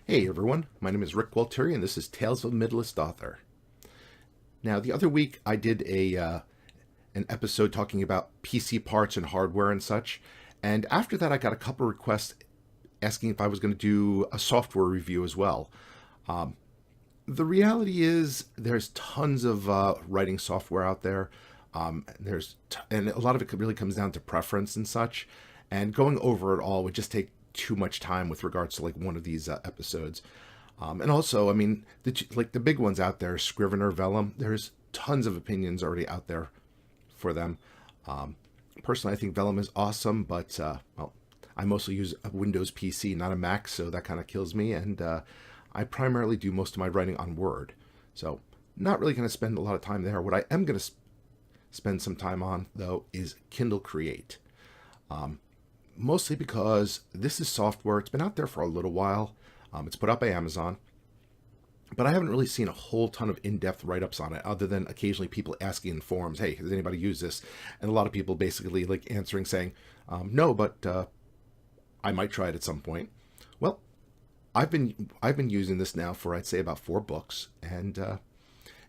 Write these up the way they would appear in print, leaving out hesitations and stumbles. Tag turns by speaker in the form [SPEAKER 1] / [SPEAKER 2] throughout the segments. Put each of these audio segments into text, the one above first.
[SPEAKER 1] Hey everyone, my name is Rick Gualtieri and this is Tales of a Midlist Author. Now, the other week I did an episode talking about PC parts and hardware and such, and after that I got a couple of requests asking if I was going to do a software review as well. The reality is there's tons of writing software out there. And a lot of it really comes down to preference and such, and going over it all would just take too much time with regards to like one of these episodes. And also, I mean, the big ones out there, Scrivener, Vellum. There's tons of opinions already out there for them. Personally, I think Vellum is awesome, but well, I mostly use a Windows PC, not a Mac, so that kind of kills me. And I primarily do most of my writing on Word, so not really going to spend a lot of time there. What I am going to spend some time on, though, is Kindle Create. Mostly because this is software. It's been out there for a little while. It's put out by Amazon, but I haven't really seen a whole ton of in-depth write-ups on it, other than occasionally people asking in forums, hey, has anybody used this? And a lot of people basically like answering saying, no, but I might try it at some point. Well, I've been using this now for, I'd say, about 4 books, and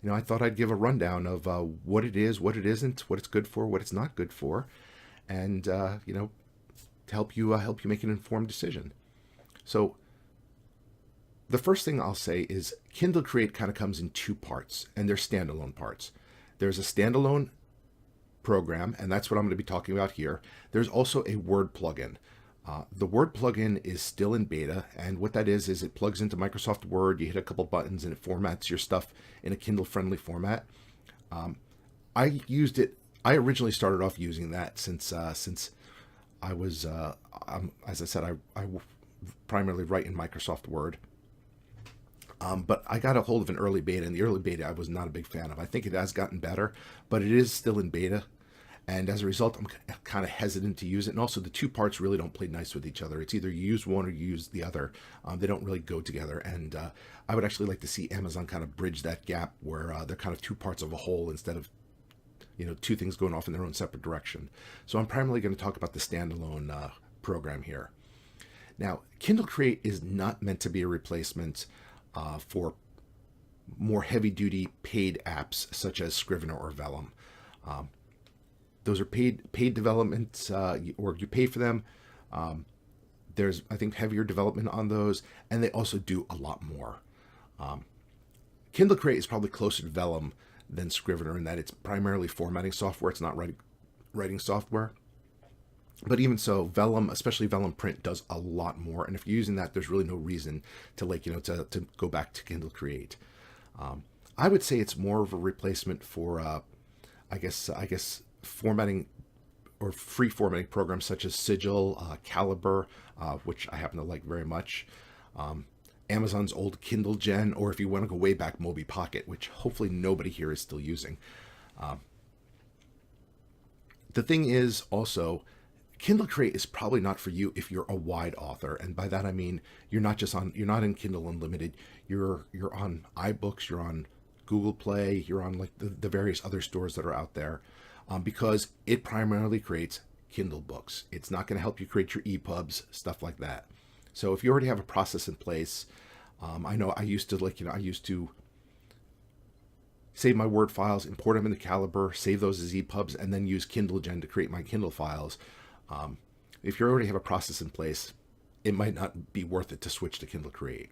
[SPEAKER 1] I thought I'd give a rundown of what it is, what it isn't, what it's good for, what it's not good for, and to help you make an informed decision. So the first thing I'll say is Kindle Create kind of comes in 2 parts, and they're standalone parts. There's a standalone program, and that's what I'm going to be talking about here. There's also a Word plugin. The Word plugin is still in beta, and what that is it plugs into Microsoft Word. You hit a couple buttons, and it formats your stuff in a Kindle-friendly format. I used it. I originally started off using that since I was, as I said, I primarily write in Microsoft Word. But I got a hold of an early beta, and the early beta I was not a big fan of. I think it has gotten better, but it is still in beta. And as a result, I'm kind of hesitant to use it. And also, the 2 parts really don't play nice with each other. It's either you use one or you use the other. They don't really go together. And I would actually like to see Amazon kind of bridge that gap where they're kind of 2 parts of a whole instead of 2 things going off in their own separate direction. So I'm primarily going to talk about the standalone program here. Now, Kindle Create is not meant to be a replacement for more heavy-duty paid apps such as Scrivener or Vellum. Those are paid developments, or you pay for them. There's, I think, heavier development on those, and they also do a lot more. Kindle Create is probably closer to Vellum than Scrivener in that it's primarily formatting software. It's not writing software. But even so, Vellum, especially Vellum Print, does a lot more. And if you're using that, there's really no reason to to go back to Kindle Create. I would say it's more of a replacement for, I guess formatting or free formatting programs such as Sigil, Calibre, which I happen to like very much. Amazon's old Kindlegen, or if you want to go way back, Moby Pocket, which hopefully nobody here is still using. The thing is also, Kindle Create is probably not for you if you're a wide author, and by that I mean you're not in Kindle Unlimited. You're on iBooks, you're on Google Play, you're on like the various other stores that are out there, because it primarily creates Kindle books. It's not going to help you create your EPUBs, stuff like that. So if you already have a process in place, I know I used to save my Word files, import them into Calibre, save those as EPUBs, and then use Kindlegen to create my Kindle files. If you already have a process in place, it might not be worth it to switch to Kindle Create.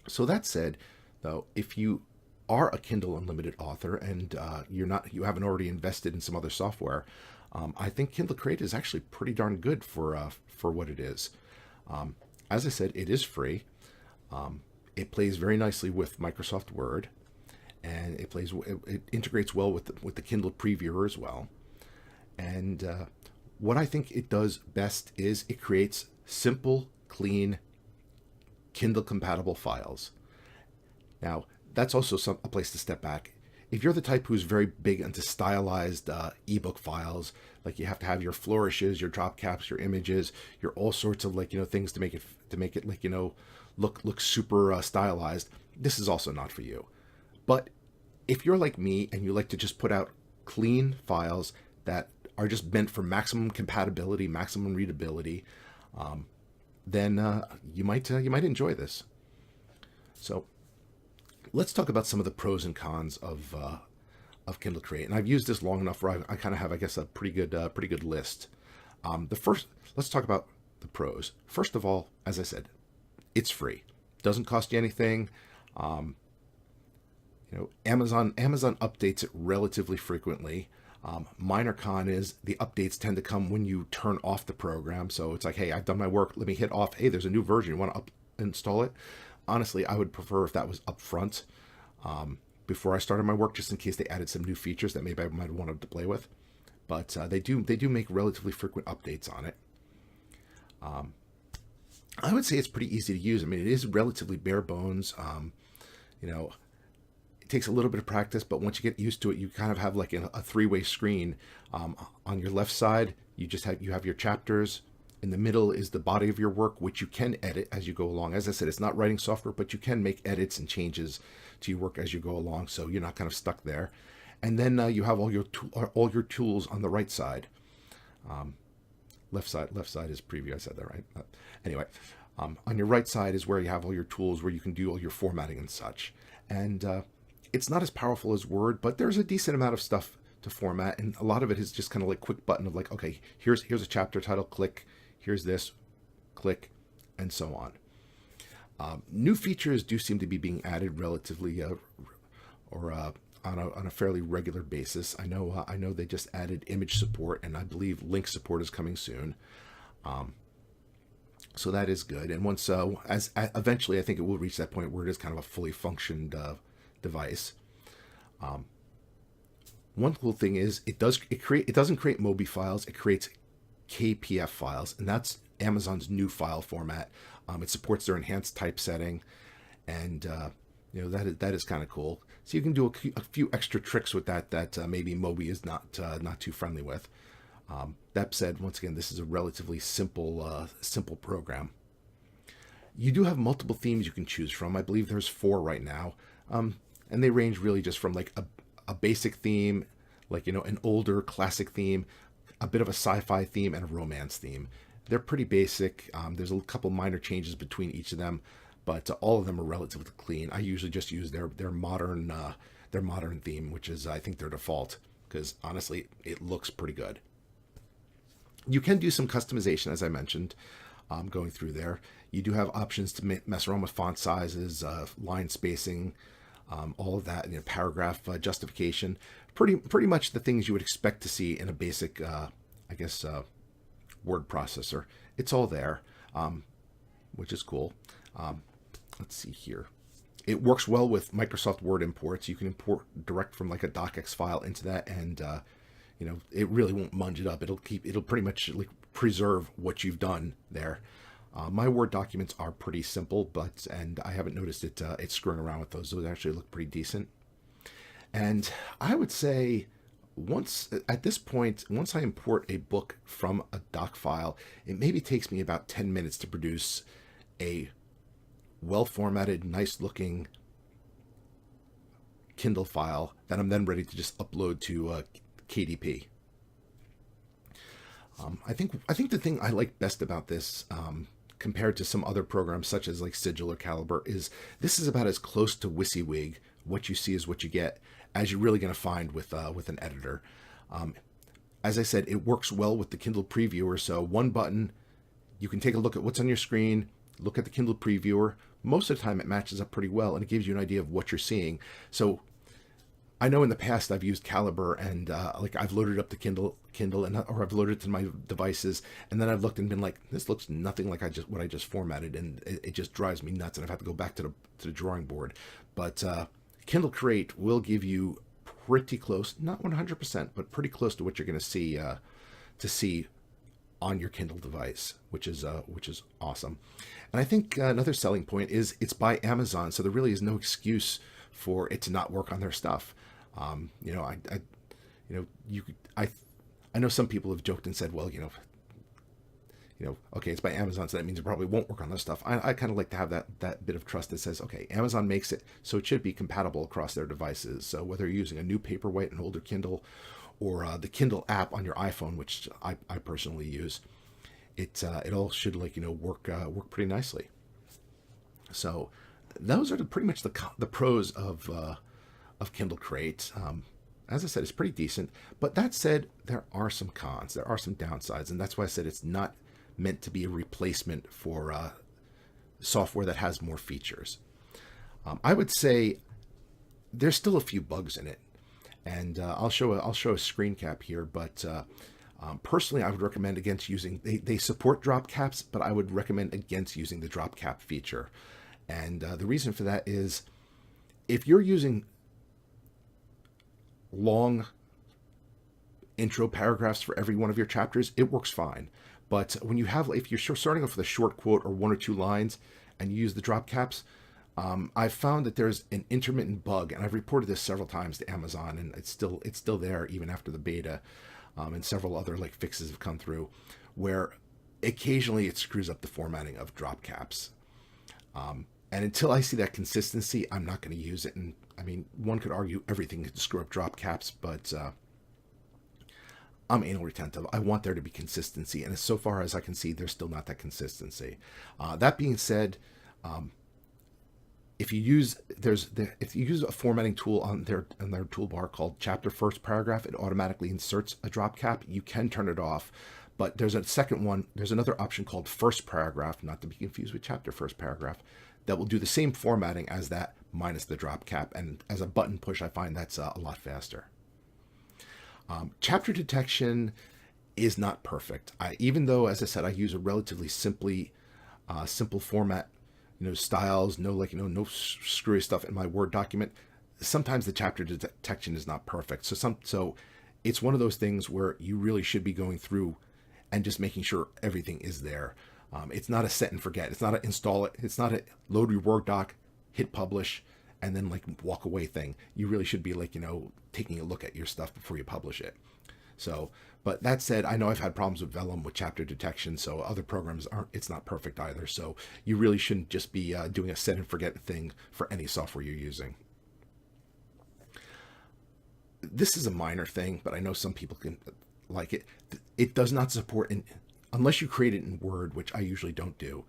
[SPEAKER 1] So that said, though, if you are a Kindle Unlimited author and you haven't already invested in some other software, I think Kindle Create is actually pretty darn good for what it is. As I said, it is free. It plays very nicely with Microsoft Word, and it integrates well with the Kindle Previewer as well. And what I think it does best is it creates simple, clean, Kindle-compatible files. Now, that's also a place to step back. If you're the type who's very big into stylized ebook files, like you have to have your flourishes, your drop caps, your images, your all sorts of things to make it look super stylized, this is also not for you. But if you're like me and you like to just put out clean files that are just meant for maximum compatibility, maximum readability, then you might enjoy this. So let's talk about some of the pros and cons of Kindle Create. And I've used this long enough where I kind of have, I guess, a pretty good list. Let's talk about the pros. First of all, as I said, it's free. Doesn't cost you anything. Amazon updates it relatively frequently. Minor con is the updates tend to come when you turn off the program. So it's like, hey, I've done my work. Let me hit off. Hey, there's a new version. You want to install it? Honestly, I would prefer if that was up front before I started my work, just in case they added some new features that maybe I might have wanted to play with. But they do make relatively frequent updates on it. I would say it's pretty easy to use. I mean, it is relatively bare bones. It takes a little bit of practice, but once you get used to it, you kind of have like a three-way screen. On your left side, you have your chapters. In the middle is the body of your work, which you can edit as you go along. As I said, it's not writing software, but you can make edits and changes to your work as you go along, so you're not kind of stuck there. And then you have all your tools on the right side. Left side is preview. I said that right. Anyway, on your right side is where you have all your tools, where you can do all your formatting and such. And it's not as powerful as Word, but there's a decent amount of stuff to format, and a lot of it is just kind of like quick button of like, okay, here's a chapter title, click. Here's this, click, and so on. New features do seem to be being added relatively, on a fairly regular basis. I know they just added image support, and I believe link support is coming soon. So that is good. And once eventually, I think it will reach that point where it is kind of a fully functioned device. One cool thing is it doesn't create MOBI files. It creates KPF files, and that's Amazon's new file format. It supports their enhanced typesetting, and that is kind of cool. So you can do a few extra tricks with that maybe MOBI is not too friendly with. That said, once again, this is a relatively simple program. You do have multiple themes you can choose from. I believe there's 4 right now, and they range really just from like a basic theme, like an older classic theme, a bit of a sci-fi theme, and a romance theme. They're pretty basic. There's a couple minor changes between each of them, but all of them are relatively clean. I usually just use their modern theme, which is I think their default, because honestly it looks pretty good. You can do some customization, as I mentioned, going through there. You do have options to mess around with font sizes, line spacing, all of that, paragraph justification, pretty much the things you would expect to see in a basic, word processor. It's all there, which is cool. Let's see here. It works well with Microsoft Word imports. You can import direct from like a docx file into that, and it really won't munge it up. It'll pretty much like preserve what you've done there. My Word documents are pretty simple, and I haven't noticed it screwing around with those. Those actually look pretty decent. And I would say at this point, once I import a book from a doc file, it maybe takes me about 10 minutes to produce a well-formatted, nice-looking Kindle file that I'm then ready to just upload to KDP. I think the thing I like best about this, compared to some other programs such as like Sigil or Calibre, is this is about as close to WYSIWYG, what you see is what you get, as you're really going to find with an editor. As I said, it works well with the Kindle Previewer. So one button, you can take a look at what's on your screen, look at the Kindle Previewer. Most of the time it matches up pretty well, and it gives you an idea of what you're seeing. So I know in the past I've used Calibre, and like I've loaded up the Kindle, or I've loaded it to my devices, and then I've looked and been like, this looks nothing like what I just formatted, and it just drives me nuts, and I've had to go back to the drawing board. But Kindle Create will give you pretty close, not 100%, but pretty close to what you're going to see on your Kindle device, which is awesome. And I think another selling point is it's by Amazon, so there really is no excuse for it to not work on their stuff. I know some people have joked and said, well, okay, it's by Amazon, so that means it probably won't work on their stuff. I kind of like to have that bit of trust that says, okay, Amazon makes it, so it should be compatible across their devices. So whether you're using a new Paperwhite, an older Kindle, or the Kindle app on your iPhone, which I personally use, it all should work pretty nicely. So those are pretty much the pros of Kindle Crate. As I said, it's pretty decent. But that said, there are some cons. There are some downsides, and that's why I said it's not meant to be a replacement for software that has more features. I would say there's still a few bugs in it, and I'll show a screen cap here. But personally, I would recommend against using. They support drop caps, but I would recommend against using the drop cap feature. And the reason for that is if you're using long intro paragraphs for every one of your chapters, it works fine. But when you have, if you're starting off with a short quote or one or two lines and you use the drop caps, I've found that there's an intermittent bug, and I've reported this several times to Amazon, and it's still there even after the beta, and several other fixes have come through, where occasionally it screws up the formatting of drop caps. And until I see that consistency, I'm not going to use it. And I mean, one could argue everything could screw up drop caps, but I'm anal retentive. I want there to be consistency, and so far as I can see, there's still not that consistency. That being said, if you use a formatting tool on their toolbar called Chapter First Paragraph, it automatically inserts a drop cap. You can turn it off, but there's a second one. There's another option called First Paragraph, not to be confused with Chapter First Paragraph, that will do the same formatting as that minus the drop cap. And as a button push, I find that's a lot faster. Chapter detection is not perfect. Even though, as I said, I use a relatively simple format, styles, no screwy stuff in my Word document. Sometimes the chapter detection is not perfect. So it's one of those things where you really should be going through and just making sure everything is there. It's not a set and forget. It's not a install it. It's not a load your Word doc, hit publish, and then walk away thing. You really should be taking a look at your stuff before you publish it. So, but that said, I know I've had problems with Vellum with chapter detection, so other programs it's not perfect either. So you really shouldn't just be doing a set and forget thing for any software you're using. This is a minor thing, but I know some people can like it. It does not support, unless you create it in Word, which I usually don't do,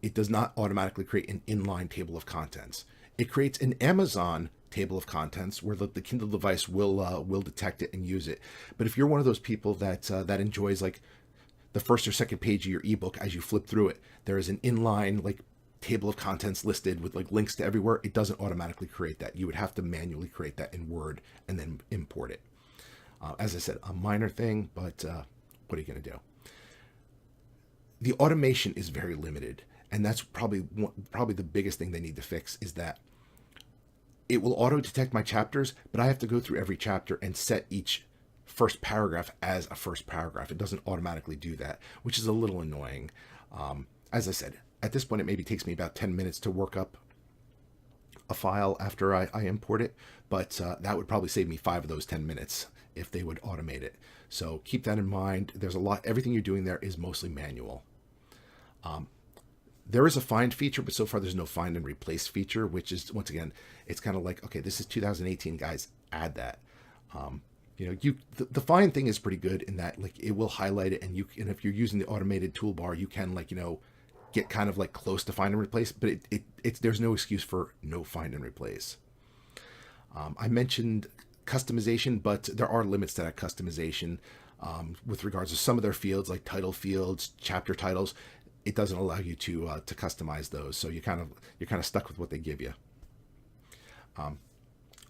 [SPEAKER 1] it does not automatically create an inline table of contents. It creates an Amazon table of contents where the Kindle device will detect it and use it. But if you're one of those people that enjoys the first or second page of your ebook, as you flip through it, there is an inline table of contents listed with links to everywhere. It doesn't automatically create that. You would have to manually create that in Word and then import it. As I said, a minor thing, but what are you going to do? The automation is very limited, and that's probably the biggest thing they need to fix, is that it will auto-detect my chapters, but I have to go through every chapter and set each first paragraph as a first paragraph. It doesn't automatically do that, which is a little annoying. As I said, at this point, it maybe takes me about 10 minutes to work up a file after I import it, but that would probably save me 5 of those 10 minutes if they would automate it. So keep that in mind. There's a lot. Everything you're doing there is mostly manual. There is a find feature, but so far there's no find and replace feature, which is, once again, it's kind of okay, this is 2018, guys, add that. The find thing is pretty good in that it will highlight it, and if you're using the automated toolbar, you can get kind of close to find and replace, but there's no excuse for no find and replace. I mentioned customization, but there are limits to that customization with regards to some of their fields, like title fields, chapter titles. It doesn't allow you to customize those, so you're kind of stuck with what they give you.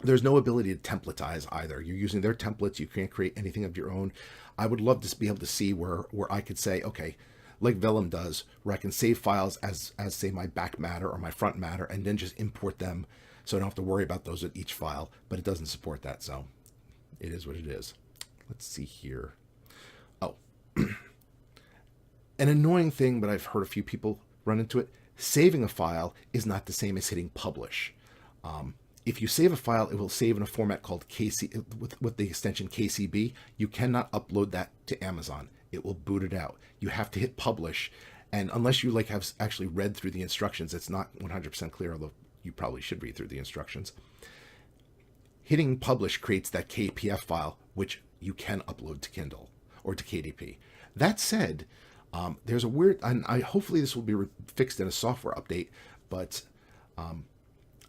[SPEAKER 1] There's no ability to templatize either. You're using their templates. You can't create anything of your own. I would love to be able to see where I could say, okay, like Vellum does, where I can save files as say my back matter or my front matter, and then just import them, so I don't have to worry about those at each file. But it doesn't support that, so it is what it is. Let's see here. Oh. An annoying thing, but I've heard a few people run into it, saving a file is not the same as hitting publish. If you save a file, it will save in a format called KC with the extension KCB. You cannot upload that to Amazon. It will boot it out. You have to hit publish, and unless you have actually read through the instructions, it's not 100% clear, although you probably should read through the instructions. Hitting publish creates that KPF file, which you can upload to Kindle or to KDP. That said, There's a weird, and hopefully this will be fixed in a software update, but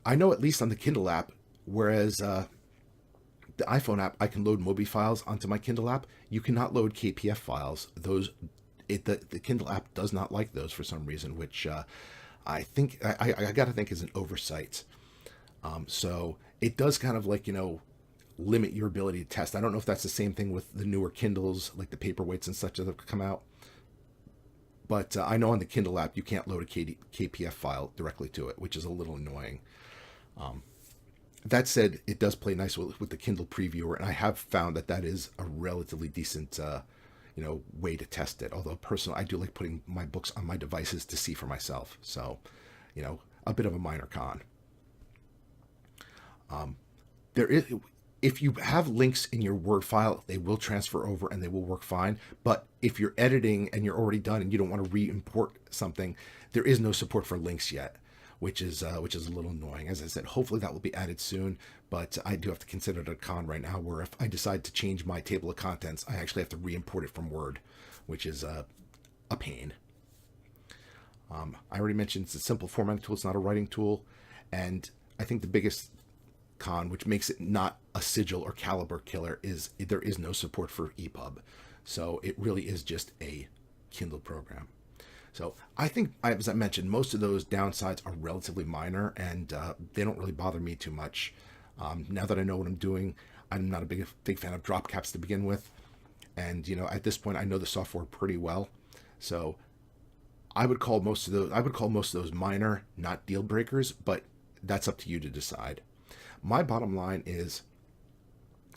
[SPEAKER 1] I know at least on the Kindle app, whereas the iPhone app, I can load Mobi files onto my Kindle app. You cannot load KPF files. The Kindle app does not like those for some reason, which I think I got to think is an oversight. So it does kind of like, limit your ability to test. I don't know if that's the same thing with the newer Kindles, like the paperweights and such that have come out. But I know on the Kindle app, you can't load a KPF file directly to it, which is a little annoying. That said, it does play nice with the Kindle Previewer, and I have found that is a relatively decent, way to test it. Although personally, I do like putting my books on my devices to see for myself. So, a bit of a minor con. There is, if you have links in your Word file, they will transfer over and they will work fine. But if you're editing and you're already done and you don't want to re-import something, there is no support for links yet, which is a little annoying. As I said, hopefully that will be added soon. But I do have to consider it a con right now, where if I decide to change my table of contents, I actually have to re-import it from Word, which is a pain. I already mentioned it's a simple formatting tool. It's not a writing tool, and I think the biggest con, which makes it not a Sigil or Calibre killer, is there is no support for EPUB. So it really is just a Kindle program. So I think, as I mentioned, most of those downsides are relatively minor, and they don't really bother me too much. Now that I know what I'm doing, I'm not a big fan of drop caps to begin with. And, at this point, I know the software pretty well. So I would call most of those minor, not deal breakers, but that's up to you to decide. My bottom line is,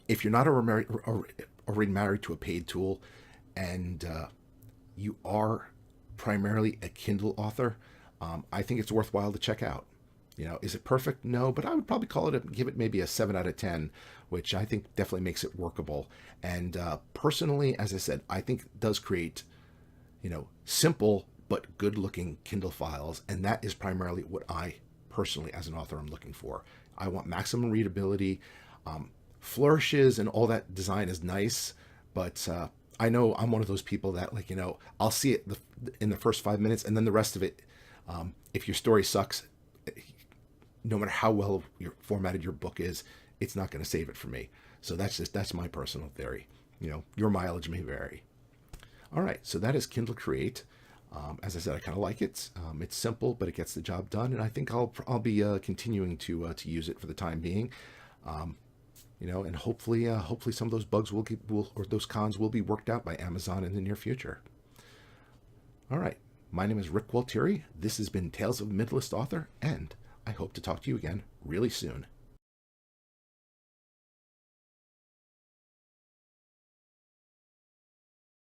[SPEAKER 1] if you're not already married to a paid tool, and you are primarily a Kindle author, I think it's worthwhile to check out. Is it perfect? No, but I would probably give it maybe a 7 out of 10, which I think definitely makes it workable. And personally, as I said, I think it does create, simple but good-looking Kindle files, and that is primarily what I personally, as an author, I'm looking for. I want maximum readability. Flourishes and all that design is nice, but I know I'm one of those people that, I'll see it in the first 5 minutes, and then the rest of it, if your story sucks, no matter how well formatted your book is, it's not going to save it for me. So that's my personal theory. Your mileage may vary. All right, so that is Kindle Create. As I said, I kind of like it. It's simple, but it gets the job done, and I think I'll be continuing to use it for the time being. And hopefully some of those bugs or those cons will be worked out by Amazon in the near future. All right, my name is Rick Gualtieri. This has been Tales of a Midlist Author, and I hope to talk to you again really soon.